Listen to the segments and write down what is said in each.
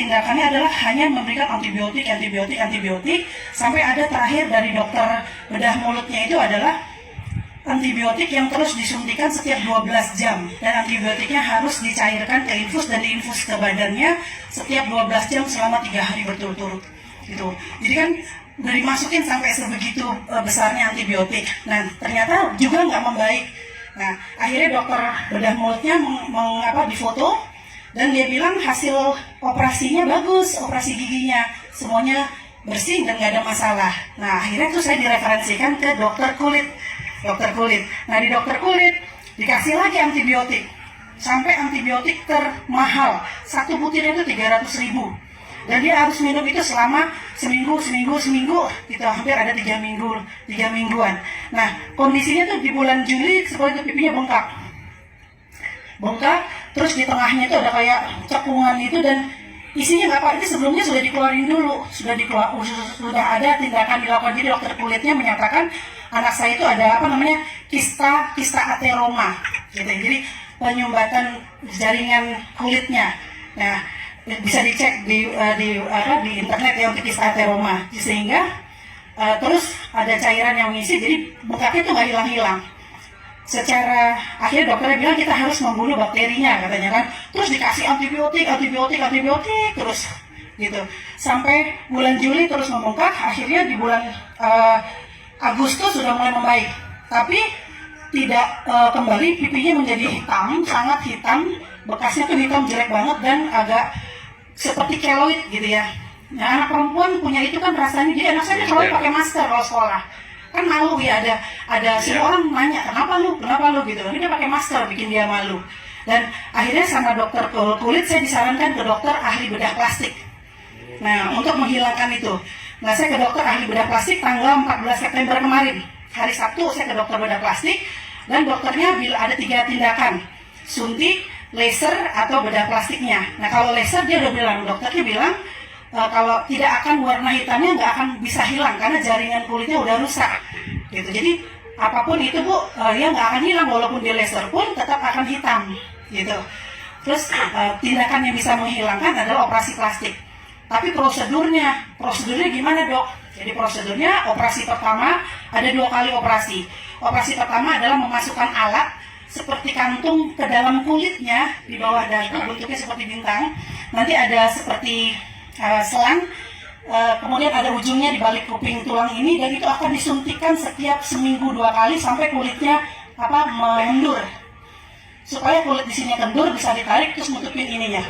tindakannya adalah hanya memberikan antibiotik, sampai ada terakhir dari dokter bedah mulutnya itu adalah antibiotik yang terus disuntikan setiap 12 jam, dan antibiotiknya harus dicairkan ke infus dan diinfus ke badannya setiap 12 jam selama 3 hari berturut-turut gitu. Jadi kan udah dimasukin sampai sebegitu besarnya antibiotik. Nah ternyata juga nggak membaik. Nah akhirnya dokter bedah mulutnya difoto, dan dia bilang hasil operasinya bagus, operasi giginya semuanya bersih dan nggak ada masalah. Nah akhirnya tuh saya direferensikan ke dokter kulit. Nah di dokter kulit dikasih lagi antibiotik, sampai antibiotik termahal, satu butirnya itu 300.000, dan dia harus minum itu selama seminggu, gitu, hampir ada 3 mingguan. Nah kondisinya tuh di bulan Juli seperti itu, pipinya bengkak, terus di tengahnya itu ada kayak cekungan itu, dan isinya nggak apa, itu sebelumnya sudah dikeluarin dulu, sudah ada tindakan dilakukan. Jadi dokter kulitnya menyatakan anak saya itu ada kista ateroma gitu. Jadi penyumbatan jaringan kulitnya. Nah bisa dicek di internet ya untuk kista ateroma, sehingga terus ada cairan yang mengisi, jadi bengkaknya itu nggak hilang-hilang. Secara akhirnya dokternya bilang kita harus membunuh bakterinya katanya kan, terus dikasih antibiotik terus gitu sampai bulan Juli terus membengkak. Akhirnya di bulan Agustus sudah mulai membaik, tapi tidak kembali, pipinya menjadi hitam, sangat hitam, bekasnya tuh hitam jelek banget dan agak seperti keloid gitu ya. Nah anak perempuan punya itu kan rasanya, jadi anak saya selalu pakai masker kalau sekolah. Kan malu ya, ada semua orang nanya kenapa lu gitu, ini dia pakai masker bikin dia malu. Dan akhirnya sama dokter kulit saya disarankan ke dokter ahli bedah plastik. Nah untuk menghilangkan itu, nah saya ke dokter ahli bedah plastik tanggal 14 September kemarin, hari Sabtu saya ke dokter bedah plastik, dan dokternya bilang ada 3 tindakan, suntik, laser atau bedah plastiknya. Nah kalau laser dia udah bilang, dokternya bilang kalau tidak akan warna hitamnya nggak akan bisa hilang karena jaringan kulitnya udah rusak gitu. Jadi apapun itu Bu, ya nggak akan hilang, walaupun di laser pun tetap akan hitam gitu. Terus tindakan yang bisa menghilangkan adalah operasi plastik. Tapi prosedurnya gimana Dok? Jadi prosedurnya, operasi pertama ada 2 kali operasi. Operasi pertama adalah memasukkan alat seperti kantung ke dalam kulitnya di bawah dagu, bentuknya seperti bintang. Nanti ada seperti selang, kemudian ada ujungnya di balik kuping tulang ini, dan itu akan disuntikkan setiap seminggu 2 kali sampai kulitnya mengendur, supaya kulit di sini kendur, bisa ditarik terus nutupin ininya.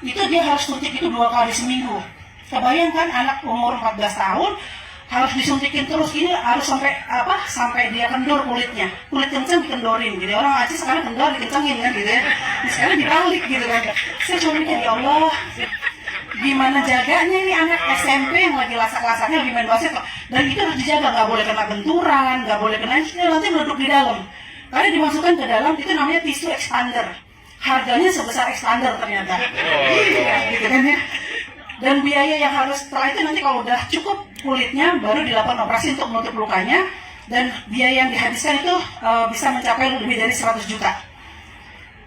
Itu dia harus suntik itu 2 kali seminggu. Kebayangkan anak umur 14 tahun harus disuntikin terus, ini harus sampai dia kendur kulitnya, kulit kencang dikendorin. Jadi orang Aceh sekarang kendor dikencangin kan gitu ya, sekarang dibalik gitu kan. Saya cuma mikir ya Allah, gimana jaganya ini anak SMP yang lagi lasak-lasaknya lagi main basket, dan itu harus dijaga, nggak boleh kena benturan, nggak boleh kena ini, nanti meleduk di dalam. Karena dimasukkan ke dalam itu namanya tisu expander, harganya sebesar expander ternyata, gitu kan ya. Dan biaya yang harus setelah itu nanti kalau udah cukup kulitnya baru dilakukan operasi untuk menutup lukanya, dan biaya yang dihabiskan itu bisa mencapai lebih dari 100 juta.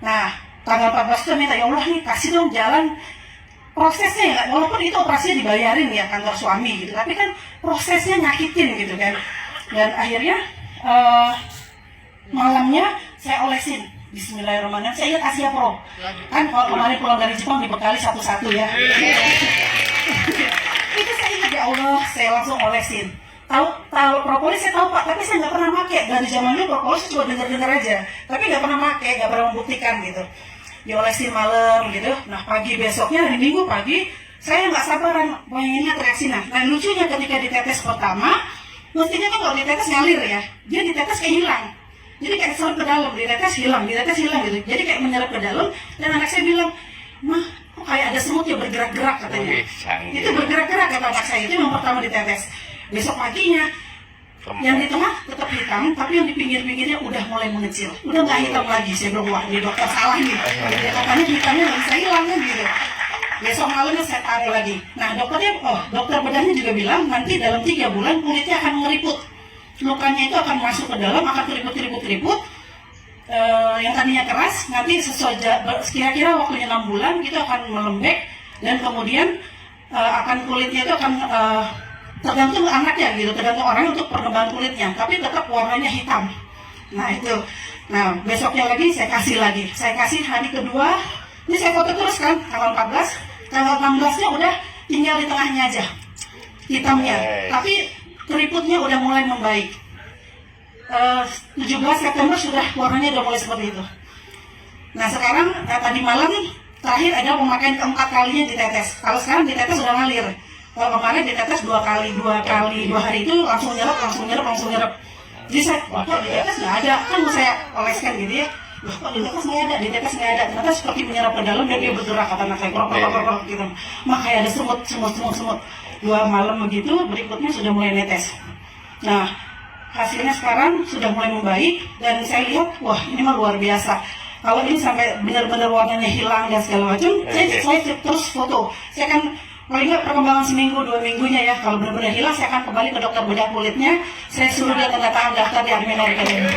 Nah tanggal 14 itu minta, ya Allah nih kasih dong jalan prosesnya ya, walaupun itu operasinya dibayarin ya kantor suami gitu, tapi kan prosesnya nyakitin gitu kan. Dan akhirnya malamnya saya olesin, bismillahirrahmanirrahim, saya ingat Asia Pro kan, kalau kemarin pulang dari Jepang dibekali satu-satu ya. Itu saya ingat, ya Allah, saya langsung olesin. Tahu propolis saya tahu Pak, tapi saya nggak pernah pakai. Dari zaman dulu propolis cuma dengar aja, tapi nggak pernah pakai, nggak pernah membuktikan gitu. Diolesin malam gitu. Nah pagi besoknya, hari Minggu pagi, saya nggak sabaran pengennya reaksi. Nah lucunya ketika ditetes pertama, mestinya kan kalau ditetes ngalir ya, dia ditetes kayak hilang. Jadi kayak serap ke dalam, ditetes hilang gitu. Jadi kayak menyerap ke dalam, dan anak saya bilang, Mah, kok kayak ada semut ya bergerak-gerak katanya. Itu bergerak-gerak kata anak saya, itu yang pertama ditetes. Besok paginya, yang di tengah tetap hitam, tapi yang di pinggir-pinggirnya udah mulai mengecil, udah nggak hitam lagi. Saya bilang, wah ini dokter salah nih, katanya hitamnya nggak bisa hilang kan gitu. Besok malamnya saya tarik lagi. Nah dokter bedahnya juga bilang nanti dalam 3 bulan kulitnya akan ngeriput, lukanya itu akan masuk ke dalam, akan keriput. Yang tadinya keras nanti kira-kira waktunya 6 bulan itu akan melembek, dan kemudian akan kulitnya itu akan tergantung anaknya gitu, tergantung orang untuk perkembangan kulitnya, tapi tetap warnanya hitam. Nah itu, nah besoknya lagi saya kasih hari kedua, ini saya foto terus kan, tanggal 14, tanggal 16-nya udah tinggal di tengahnya aja, hitamnya, tapi keriputnya udah mulai membaik. 17 September sudah warnanya udah mulai seperti itu. Nah sekarang tadi malam terakhir ada pemakaian keempat kalinya ditetes. Kalau sekarang ditetes sudah ngalir. Kalau kemarin ditetes dua hari itu langsung nyerap. Jadi saya, wah kok ditetes nggak ada, kan mau saya oleskan gitu ya. Wah kok ditetes nggak ada. Ternyata seperti menyerap ke dalam dan dia bergerak, kata anak saya, krok gitu. Makanya ada semut. 2 malam begitu, berikutnya sudah mulai netes. Nah hasilnya sekarang sudah mulai membaik dan saya lihat, wah ini mah luar biasa. Kalau ini sampai benar-benar warnanya hilang dan segala macam, saya terus foto. Saya akan paling nggak perkembangan seminggu 2 minggunya ya. Kalau benar-benar hilang, saya akan kembali ke dokter bedah kulitnya. Saya suruh dia tanda tangan daftar di Armino Academy.